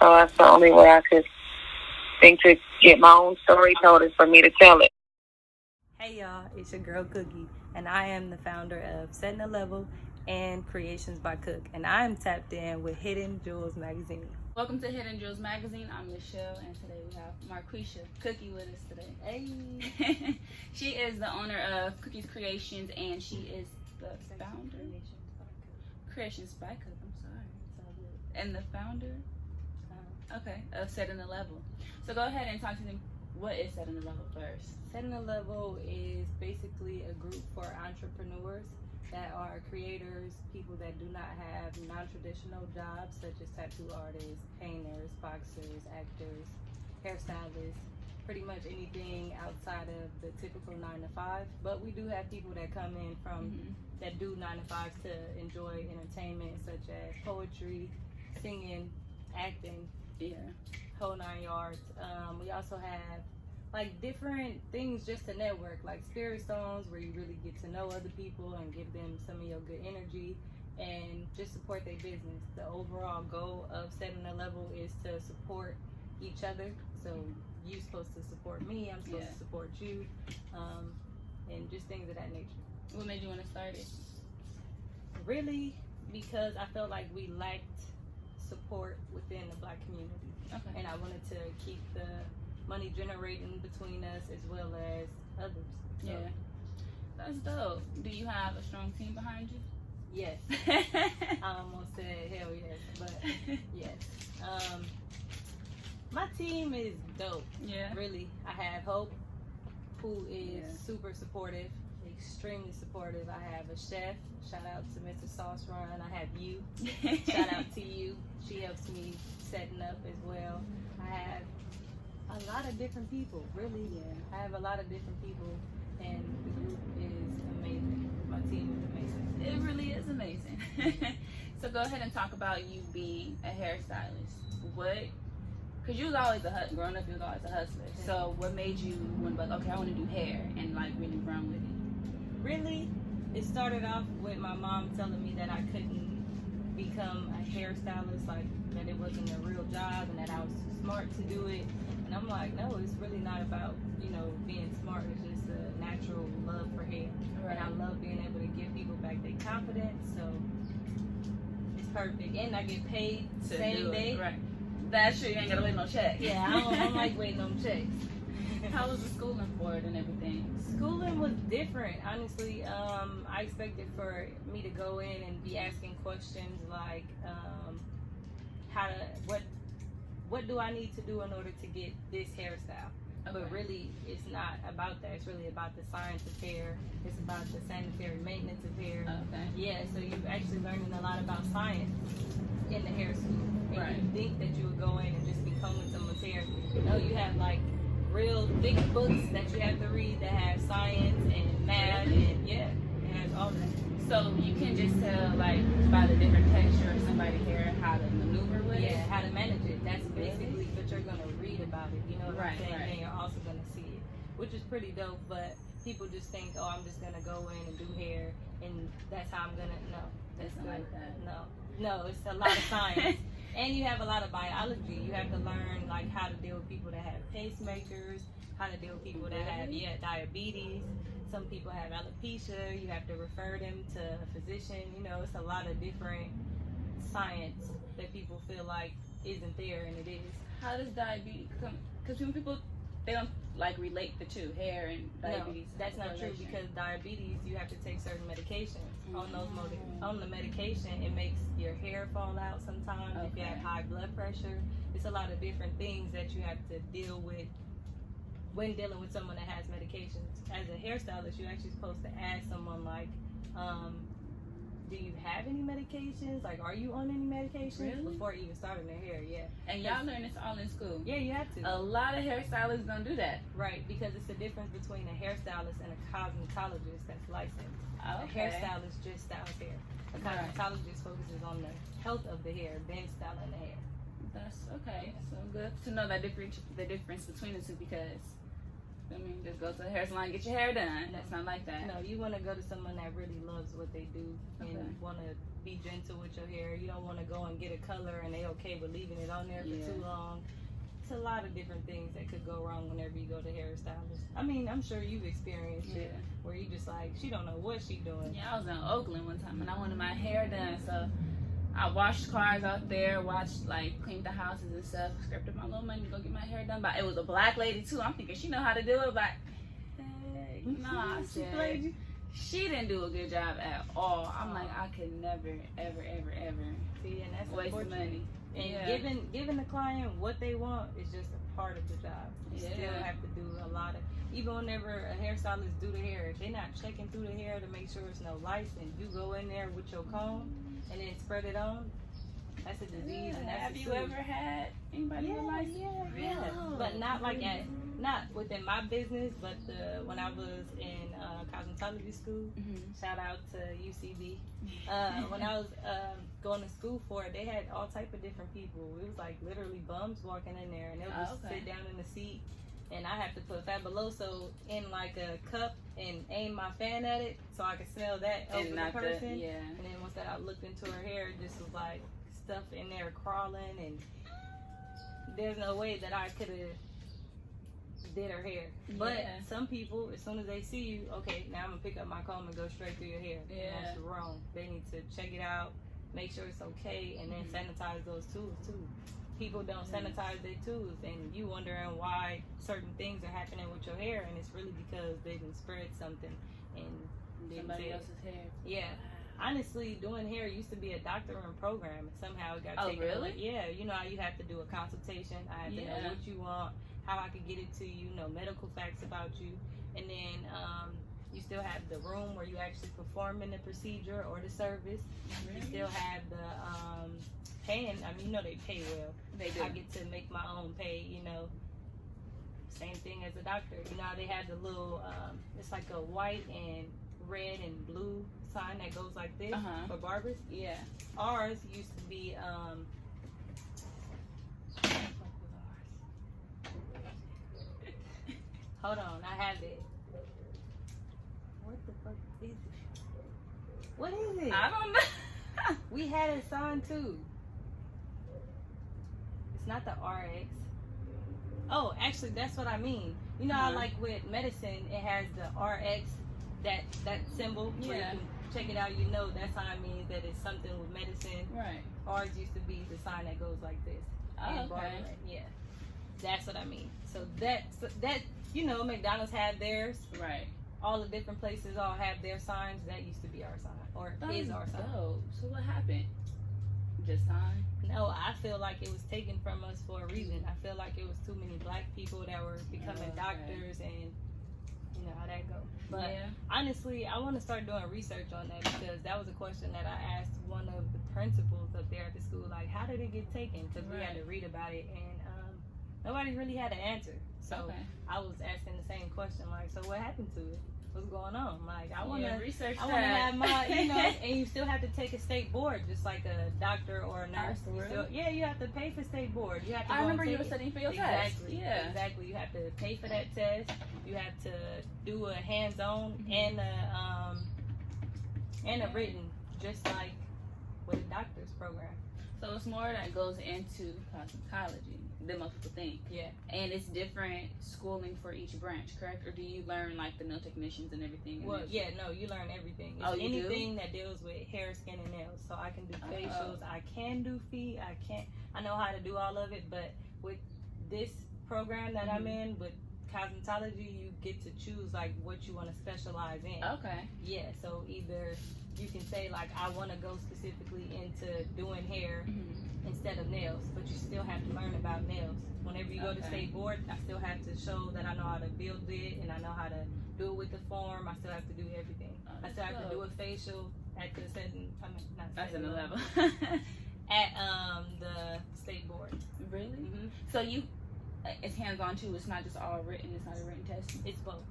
So that's the only way I could think to get my own story told is for me to tell it. Hey y'all, it's your girl Cookie, and I am the founder of Setting a Level and Creations by Cook, and I am tapped in with Hidden Jewels Magazine. Welcome to Hidden Jewels Magazine. I'm Michelle, and today we have Marquisha Cookie with us today. Hey. She is the owner of Cookies Creations, and she is the founder. Creations by Cook. I'm sorry. And the founder. Okay, of Setting a Level. So go ahead and talk to them. What is Setting a Level first? Setting a Level is basically a group for entrepreneurs that are creators, people that do not have non-traditional jobs such as tattoo artists, painters, boxers, actors, hairstylists, pretty much anything outside of the typical 9 to 5. But we do have people that come in from that do 9 to 5s to enjoy entertainment such as poetry, singing, acting, whole 9 yards. We also have like different things just to network, like spirit stones where you really get to know other people and give them some of your good energy and just support their business. The overall goal of Setting a Level is to support each other. So you're supposed to support me, I'm supposed to support you, and just things of that nature. What made you want to start it? Really, because I felt like we lacked support within the Black community. Okay. And I wanted to keep the money generating between us as well as others. So. Yeah, that's dope. Do you have a strong team behind you? Yes. I almost said hell yes, but yes. My team is dope. Yeah. Really. I have Hope, who is super supportive, extremely supportive. I have a chef. Shout out to Mr. Sauce Run. I have you. Shout out to you. She helps me setting up as well. I have a lot of different people, really. I have a lot of different people, and the group is amazing. My team is amazing. It really is amazing. So go ahead and talk about you being a hairstylist. Because you was always growing up, you was always a hustler. So what made you want to be like, okay, I want to do hair and like really run with it? Really, it started off with my mom telling me that I couldn't become a hairstylist, like that it wasn't a real job and that I was too smart to do it. And I'm like, no, it's really not about, being smart. It's just a natural love for hair. Right. And I love being able to give people back their confidence. So it's perfect. And I get paid same day. Right. That's true. You ain't got to wait no check. Yeah, I don't like waiting on checks. How was the schooling for it and everything? Schooling was different, honestly. I expected for me to go in and be asking questions like, what do I need to do in order to get this hairstyle? Okay. But really, it's not about that. It's really about the science of hair. It's about the sanitary maintenance of hair. Okay. Yeah, so you're actually learning a lot about science in the hair school. And right. You think that you would go in and just be combing someone's hair. No, you have like real thick books that you have to read that have science and math and it has all that. So you can just tell like by the different texture of somebody's hair how to maneuver with it? Yeah, how to manage it. That's basically what you're gonna read about it. You know what I'm saying? Right. And you're also gonna see it, which is pretty dope, but people just think, oh, I'm just gonna go in and do hair and that's how I'm gonna It's not like that. No, it's a lot of science. And you have a lot of biology. You have to learn like how to deal with people that have pacemakers, how to deal with people that have diabetes. Some people have alopecia. You have to refer them to a physician. It's a lot of different science that people feel like isn't there, and it is. How does diabetes come? Because people, they don't like relate the two, hair and diabetes. No, that's not true, because diabetes, you have to take certain medications. On the medication, it makes your hair fall out sometimes. Okay. If you have high blood pressure, it's a lot of different things that you have to deal with when dealing with someone that has medications. As a hairstylist, you're actually supposed to ask someone like, do you have any medications? Like, are you on any medications? Really? Before even starting their hair, yeah. And y'all learn this all in school? Yeah, you have to. A lot of hairstylists don't do that. Right, because it's the difference between a hairstylist and a cosmetologist that's licensed. Okay. A hairstylist just styles hair. A cosmetologist focuses on the health of the hair, then styling the hair. That's okay. So good to know the difference between the two, because just go to the hair salon and get your hair done. That's not like that. No, you want to go to someone that really loves what they do and want to be gentle with your hair. You don't want to go and get a color and they okay with leaving it on there for too long. It's a lot of different things that could go wrong whenever you go to hairstylists. I mean, I'm sure you've experienced it where you just like, she don't know what she doing. Yeah, I was in Oakland one time and I wanted my hair done, so I washed cars out there, cleaned the houses and stuff, scraped up my little money to go get my hair done. But it was a black lady too. I'm thinking she know how to do it, but hey, nah, I said, she didn't do a good job at all. I'm like, I could never, ever, ever, ever see, and that's waste money. And giving the client what they want is just a part of the job. You still have to do a lot of, even whenever a hairstylist do the hair, if they're not checking through the hair to make sure it's no lice, and you go in there with your comb and then spread it on, that's a disease. And that's have you ever had anybody with lice? Yeah. But not like not within my business, but when I was in cosmetology school, shout out to UCB. When I was going to school for it, they had all type of different people. It was like literally bums walking in there, and they'll just sit down in the seat, and I have to put Fabuloso in like a cup and aim my fan at it so I could smell that over the person. And then once that I looked into her hair, it just was like stuff in there crawling, and there's no way that I could have did her hair. But some people, as soon as they see you, okay, now I'm gonna pick up my comb and go straight through your hair. That's wrong. They need to check it out, make sure it's okay, and then sanitize those tools too. People don't sanitize their tools, and you wondering why certain things are happening with your hair, and it's really because they didn't spread something and somebody else's hair. Yeah. Honestly, doing hair used to be a doctoring program, and somehow it got taken really? away. Yeah, you know how you have to do a consultation. I have to know what you want, how I could get it to you, know medical facts about you, and then you still have the room where you actually perform in the procedure or the service. You still have the paying. I mean, you know they pay well. They do. I get to make my own pay. You know, same thing as a doctor. You know how they have the little. It's like a white and red and blue sign that goes like this for barbers. Yeah. Ours used to be hold on, I have it. What the fuck is it? What is it? I don't know. We had a sign too. It's not the RX. Oh, actually that's what I mean. You know how like with medicine it has the RX, that symbol where you can check it out, you know that sign means that it's something with medicine. Right. Ours used to be the sign that goes like this. Oh, okay. Yeah. That's what I mean. So that you know, McDonald's had theirs. Right. All the different places all have their signs. That used to be our sign. Or is our sign. So what happened? Just sign? No, I feel like it was taken from us for a reason. I feel like it was too many black people that were becoming doctors, and you know how that goes. But honestly, I want to start doing research on that, because that was a question that I asked one of the principals up there at the school. Like, how did it get taken? Because we had to read about it, and nobody really had an answer. So I was asking the same question, like, so what happened to it? What's going on? Like, I want to research. I want to have my, you know, and you still have to take a state board, just like a doctor or a nurse. You have to pay for state board. You have to. I remember you were studying for your test. Yeah, exactly. You have to pay for that test. You have to do a hands-on and a written, just like with a doctor's program. So it's more that goes into cosmetology than most people think. Yeah. And it's different schooling for each branch, correct? Or do you learn like the nail technicians and everything? Well, yeah, no, you learn everything. It's anything that deals with hair, skin, and nails. So I can do facials, I can do feet, I know how to do all of it, but with this program that I'm in, with cosmetology, you get to choose like what you want to specialize in. Okay. Yeah, so either you can say like, I want to go specifically into doing hair instead of nails, but you still have to learn about nails. Whenever you go to state board, I still have to show that I know how to build it, and I know how to do it with the form. I still have to do everything. I still have to do a facial at the certain, that's another level. at the state board. Really? Mm-hmm. So it's hands-on too. It's not just all written. It's not a written test. It's both.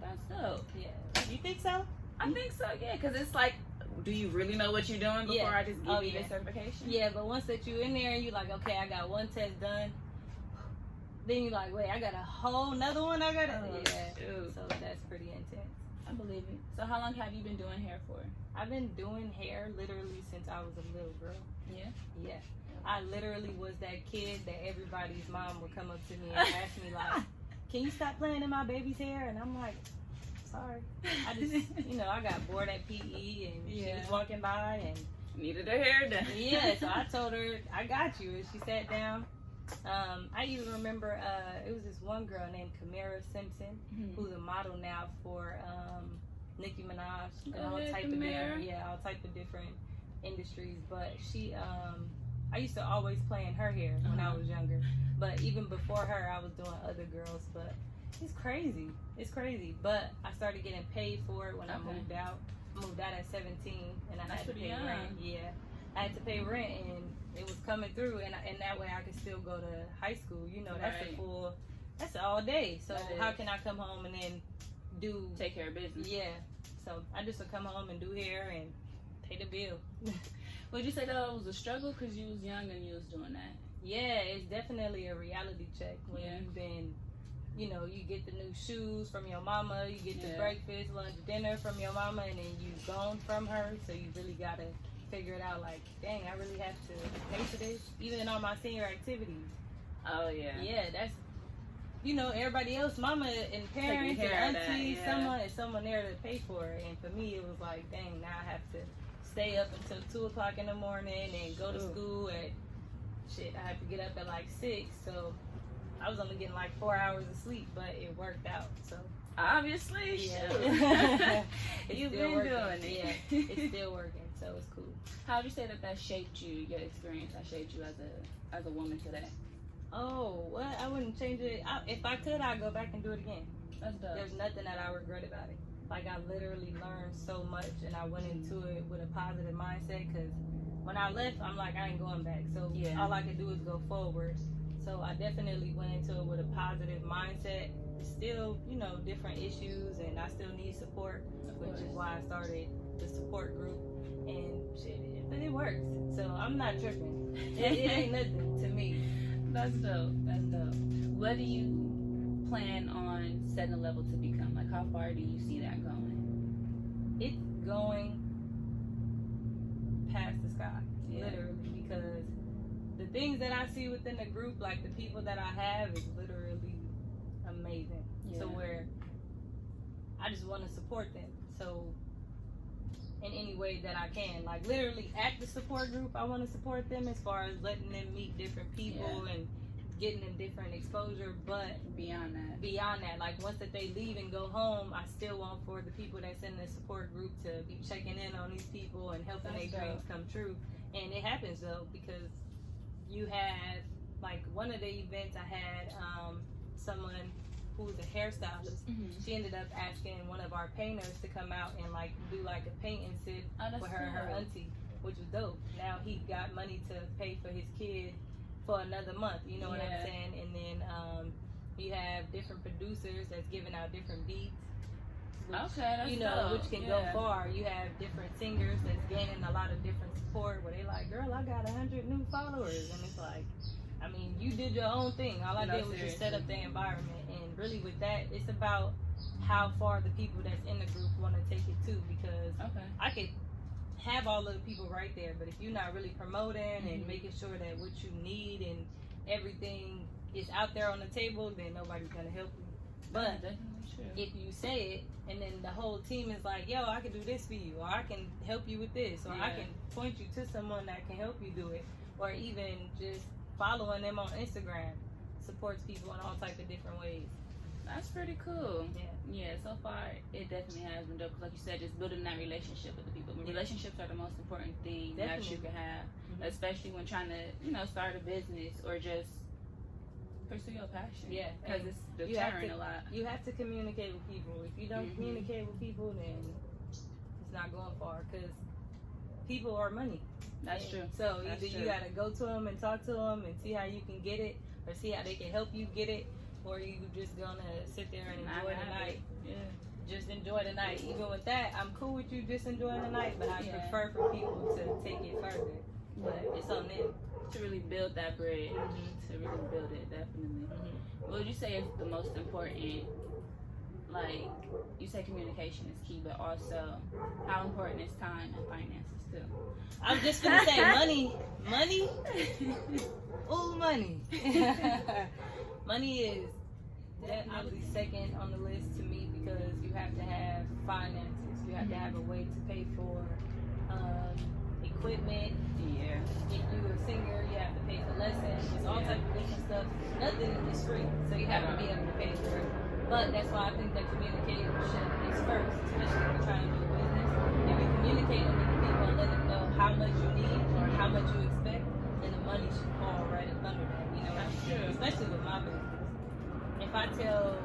That's dope. Yeah. You think so? I think so. Yeah, because it's like, do you really know what you're doing before I just give you the certification? Yeah, but once that you're in there and you're like, okay, I got one test done, then you're like, wait, I got a whole another one I got to. So that's pretty intense. I believe it. So how long have you been doing hair for? I've been doing hair literally since I was a little girl. Yeah. Yeah. I literally was that kid that everybody's mom would come up to me and ask me like, "Can you stop playing in my baby's hair?" And I'm like, "Sorry." I just, I got bored at PE and she was walking by and needed her hair done. yeah, so I told her, "I got you." And she sat down. I even remember it was this one girl named Kamara Simpson, who's a model now for Nicki Minaj and all type of different industries. But she, I used to always play in her hair when I was younger. But even before her, I was doing other girls. But it's crazy. It's crazy. But I started getting paid for it when I moved out. I moved out at 17, and I had to pay rent. Yeah, I had to pay rent, and it was coming through, and that way I could still go to high school. That's all day. So how can I come home and then take care of business? Yeah. So I just would come home and do hair and pay the bill. Would you say that it was a struggle because you was young and you was doing that? Yeah, it's definitely a reality check when you've been, you get the new shoes from your mama, you get the breakfast, lunch, dinner from your mama, and then you've gone from her, so you really gotta figure it out like, dang, I really have to pay for this, even in all my senior activities. Oh, yeah. Yeah, that's, everybody else, mama and parents and aunties, someone there to pay for it. And for me, it was like, dang, now I have to stay up until 2 o'clock in the morning and go to school at, I have to get up at like 6, so I was only getting like 4 hours of sleep, but it worked out, so. Obviously, you've been doing it. Yeah, it's still working, so it's cool. How would you say that shaped you, your experience, that shaped you as a woman today? Oh, well, I wouldn't change it. If I could, I'd go back and do it again. That's dope. There's nothing that I regret about it. Like, I literally learned so much, and I went into it with a positive mindset, because when I left, I'm like, I ain't going back. So all I could do is go forward. So I definitely went into it with a positive mindset. Still, different issues, and I still need support, which is why I started the support group, and but it works. So I'm not tripping. It ain't nothing to me. That's dope. That's dope. What do you plan on setting a level to become? Like, how far do you see that going? It's going past the sky, literally, because the things that I see within the group, like the people that I have, is literally amazing. So where I just want to support them. So in any way that I can, like literally at the support group, I want to support them as far as letting them meet different people and getting them different exposure. But beyond that, like once that they leave and go home, I still want for the people that's in the support group to be checking in on these people and helping their dreams come true. And it happens though, because you have, like, one of the events I had, someone who was a hairstylist, she ended up asking one of our painters to come out and like do like a paint and sip with her auntie, which was dope. Now he got money to pay for his kid for another month, you know what I'm saying? And then you have different producers that's giving out different beats, which, dope. Which can go far. You have different singers that's gaining a lot of different support where they like, girl, I got 100 new followers, and it's like, I mean, you did your own thing. All I did was just set up the environment. And really with that, it's about how far the people that's in the group want to take it too. Because I could have all of the people right there, but if you're not really promoting and making sure that what you need and everything is out there on the table, then nobody's going to help you. But if you say it, and then the whole team is like, yo, I can do this for you, or I can help you with this, or I can point you to someone that can help you do it, or even just following them on Instagram supports people in all types of different ways. That's pretty cool. Yeah, so far it definitely has been dope. Like you said, just building that relationship with the people. Relationships are the most important thing that you can have, especially when trying to, start a business or just pursue your passion. Yeah, because it's deterring a lot. You have to communicate with people. If you don't communicate with people, then it's not going far, because people are money. That's true. So either you gotta go to them and talk to them and see how you can get it, or see how they can help you get it, or you just gonna sit there and enjoy the night. Just enjoy the night. Even with that, I'm cool with you just enjoying the night, but I prefer for people to take it further. But it's on them to really build that bridge. To really build it, definitely. What would you say is the most important like you say communication is key, but also how important is time and finances too. I was just gonna say money. Ooh, money. Money is definitely second on the list to me because you have to have finances. You have to have a way to pay for equipment. Yeah. If you're a singer, you have to pay for lessons. It's all types of different stuff. Nothing is free, so you have to be able to pay for it. But that's why I think that communication is first, especially if you're trying to do business. If you communicate with the people and let them know how much you need or how much you expect, then the money should fall right up under that. You know, That's true. especially with my business. If I tell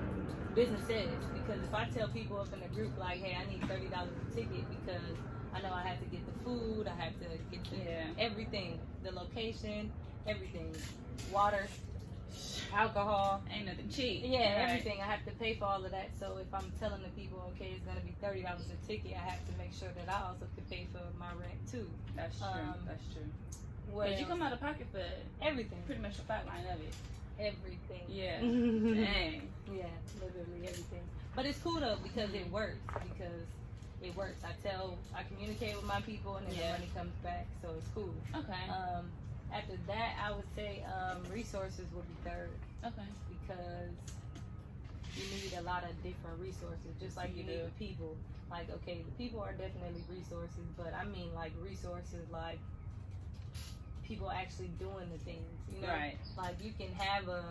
businesses, because if I tell people up in the group like, hey, I need $30 a ticket because I know I have to get the food, I have to get everything, the location, everything, water, alcohol. Ain't nothing cheap. Yeah, Right. everything. I have to pay for all of that. So if I'm telling the people, okay, it's gonna be $30 a ticket, I have to make sure that I also can pay for my rent too. That's true. That's true. What Because you else? come out of pocket for Everything. pretty much the fat line of it. Everything. Yeah. Dang. Yeah, literally everything. But it's cool though because it works. I communicate with my people and then the money comes back, so it's cool. Okay. After that, I would say resources would be third Okay. because you need a lot of different resources, just like you need the people. Like, okay, the people are definitely resources, but I mean like resources like people actually doing the things, you know? Right. Like you can have a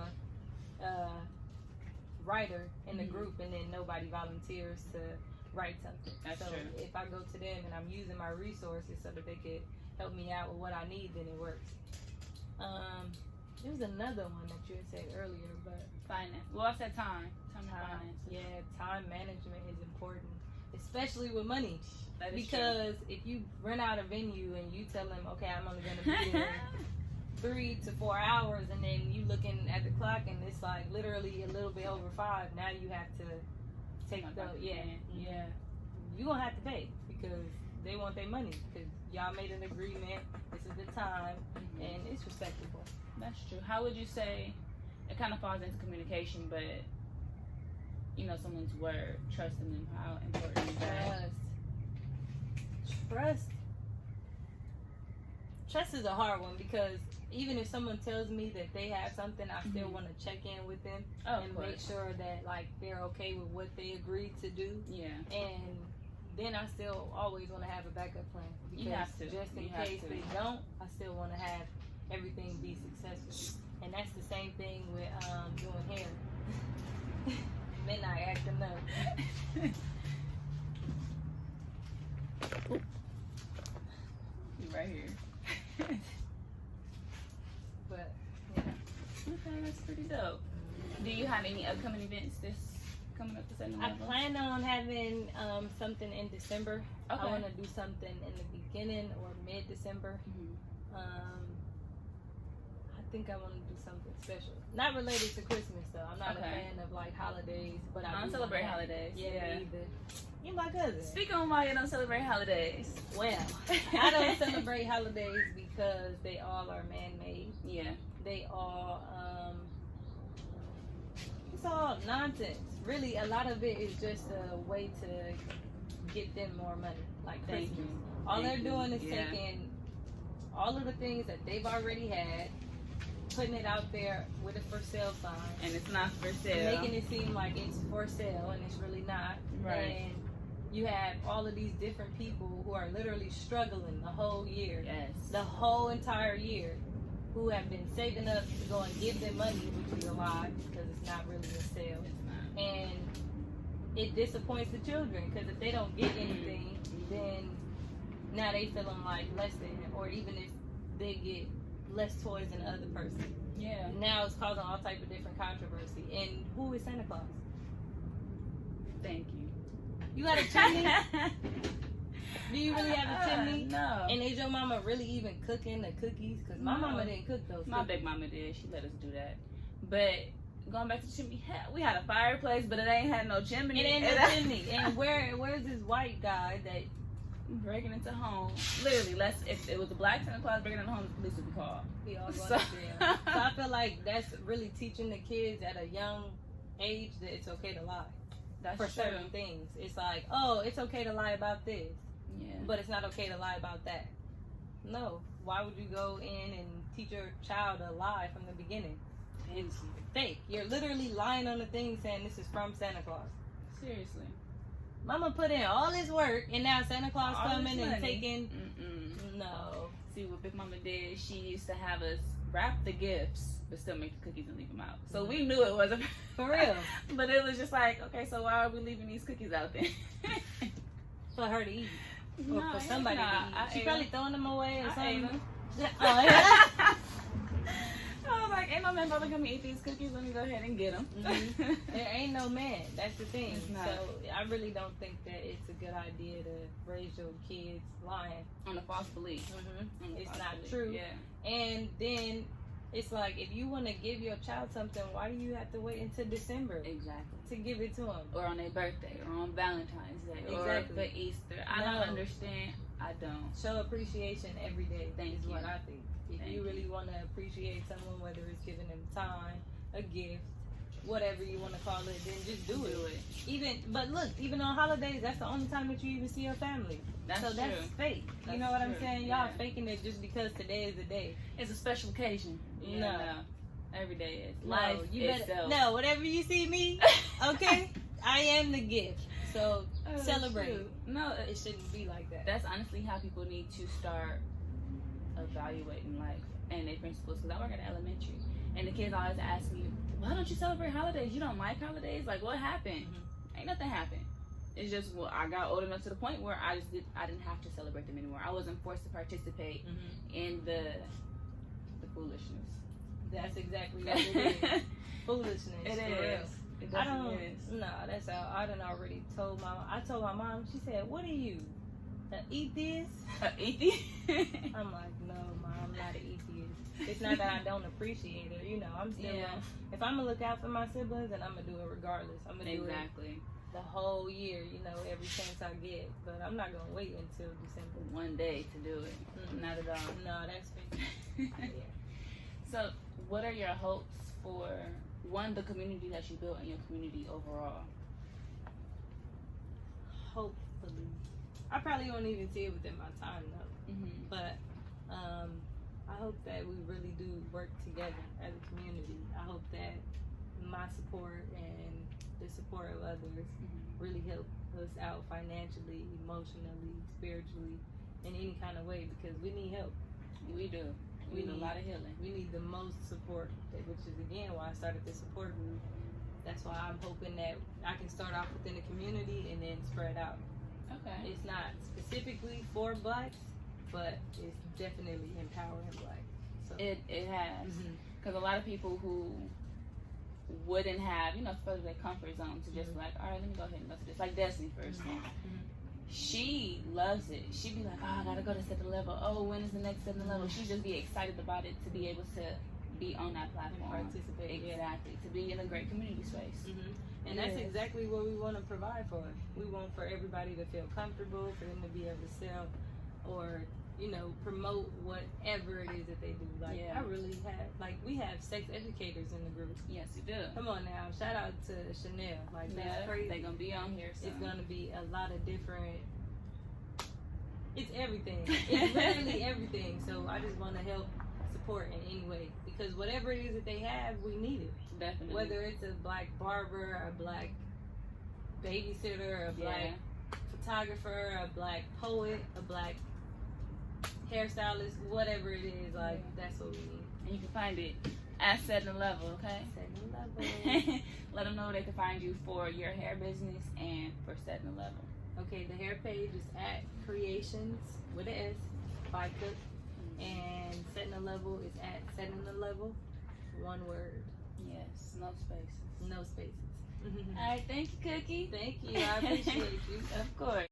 writer in the group and then nobody volunteers to write something. That's so true. if I go to them and I'm using my resources so that they could help me out with what I need, then it works. There was another one that you had said earlier, but Finance. Well, I said time. Time and finance. yeah, time management is important, especially with money. That is Because if you rent out a venue and you tell them, okay, I'm only going to be there 3 to 4 hours, and then you looking at the clock and it's like literally a little bit over 5, now you have to take the, you're going to have to pay because they want their money because y'all made an agreement, this is the time, and it's respectable. That's true. How would you say it kind of falls into communication, but you know, someone's word, trusting them, how important is that? Trust is a hard one because even if someone tells me that they have something, I still want to check in with them and make sure that like they're okay with what they agreed to do. Yeah. And then I still always want to have a backup plan because You have to. just in case they don't, I still want to have everything be successful. And that's the same thing with doing hair. Midnight acting up. You right here. But yeah. Okay, that's pretty dope. Do you have any upcoming events coming up this I level? plan on having something in December. Okay. I want to do something in the beginning or mid-December. I think I want to do something special. Not related to Christmas though. I'm not a fan of like holidays, but I don't do celebrate wanna- holidays. Yeah, me either. You my cousin. Speak on why you don't celebrate holidays. Well, I don't celebrate holidays because they all are man-made. Yeah. They all it's all nonsense. Really, a lot of it is just a way to get them more money, like Thank Christmas. you. All Thank they're doing you. is Yeah. taking all of the things that they've already had, putting it out there with a for sale sign, And it's not for and sale. making it seem like it's for sale, and it's really not. Right. And you have all of these different people who are literally struggling the whole year, Yes. the whole entire year, who have been saving up to go and give them money, which is a lie because it's not really a sale. It's not. And it disappoints the children because if they don't get anything, then now they feeling like less than, or even if they get less toys than the other person. Yeah. Now it's causing all type of different controversy. And who is Santa Claus? Thank you. You got a chimney? Do you really have a chimney? No. And is your mama really even cooking the cookies? Because my No. mama didn't cook those My cookies. big mama did. She let us do that. But going back to the chimney, we had a fireplace, but it ain't had no chimney. It ain't no chimney. And where's this white guy that breaking into homes? Literally, if it was a black Santa Claus breaking into homes, the police would be called. we all going So- to jail? So I feel like that's really teaching the kids at a young age that it's okay to lie. That's for true. certain things. It's like, oh, it's okay to lie about this, Yeah. but it's not okay to lie about that. No. Why would you go in and teach your child a lie from the beginning? It's fake. You're literally lying on the thing saying this is from Santa Claus. Seriously. Mama put in all this work, and now Santa Claus All coming this and money. taking. Mm-mm. No. See what Big Mama did? She used to have us wrap the gifts, but still make the cookies and leave them out. So we knew it wasn't For real. But it was just like, okay, so why are we leaving these cookies out there? For her to eat. Or No, for somebody nah, to I eat. She ate probably them. throwing them away or I ate something. them. Oh, yeah. I was like, ain't no man about to come eat these cookies. Let me go ahead and get them. Mhm. There ain't no man. That's the thing. It's not. So I really don't think that it's a good idea to raise your kids lying. On a false belief. On a It's false not belief. true. Yeah. And then it's like, if you want to give your child something, why do you have to wait until December Exactly. to give it to them? Or on their birthday, or on Valentine's Day, Exactly. or for Easter. I No. don't understand. I don't. Show appreciation every day. Thank is you. what I think. If Thank you really want to appreciate someone, whether it's giving them time, a gift, whatever you want to call it, then just do it. But look, even on holidays, that's the only time that you even see your family. That's So that's true. fake. You That's know what I'm true. saying? Y'all Yeah. faking it just because today is the day. It's a special occasion. No. Every day is. No, Life you better. itself. No, whatever you see me, okay? I am the gift. So Oh, celebrate. shoot. No, It shouldn't be like that. that's honestly how people need to start evaluating life and their principles. Because I work at elementary, and the kids always ask me, "Why don't you celebrate holidays? You don't like holidays? Like, what happened?" Ain't nothing happened. It's just, well, I got old enough to the point where I didn't have to celebrate them anymore. I wasn't forced to participate in the foolishness. That's exactly what it is. Foolishness. It for real. is. It I definitely don't. is. No, that's how. I done already told my. I told my mom. She said, "What are you? Eat this?" Atheist? I'm like, "No, mom, I'm not an atheist. It's not that I don't appreciate it. You know, I'm still. Yeah. If I'm gonna look out for my siblings, then I'm gonna do it regardless. I'm gonna do it Exactly. the whole year. You know, every chance I get. But I'm not gonna wait until December. One day to do it. Mm. Not at all. No, that's fake. Yeah. So, what are your hopes for the community that you built and your community overall? Hopefully, I probably won't even see it within my time though. Mm-hmm. But I hope that we really do work together as a community. I hope that my support and the support of others really help us out financially, emotionally, spiritually, in any kind of way, because we need help. We do. We need a lot of healing. We need the most support, which is again why I started the support group. That's why I'm hoping that I can start off within the community and then spread out. Okay. It's not specifically for blacks, but it's definitely empowering blacks. So It has. Mhm. Because a lot of people who wouldn't have, further their comfort zone to just be like, all right, let me go ahead and go to this. Like Destiny, for example. She loves it. She'd be like, oh, I gotta go to second level. Oh, when is the next second level? She'd just be excited about it to be able to be on that platform. Participate. Exactly. To be in a great community space. And that's exactly what we want to provide for. We want for everybody to feel comfortable, for them to be able to sell or, promote whatever it is that they do. Like, Yeah. I really have, we have sex educators in the group. Yes, you do. Come on now. Shout out to Chanel. Like, that's crazy. They're gonna be on here soon. It's going to be a lot of different. It's everything. It's literally everything. So I just want to help support in any way, because whatever it is that they have, we need it. Definitely. Whether it's a black barber, a black babysitter, a black photographer, a black poet, a black hairstylist, whatever it is, that's what we need. And you can find it at Setting Level, okay? Setting Level. Let them know where they can find you for your hair business and for Setting Level. Okay, the hair page is at Creations with an S by Cook, and Setting the Level is at Setting the Level, one word, Yes, no spaces. no spaces. All right, thank you, Cookie. Thank you. I appreciate you. Of course.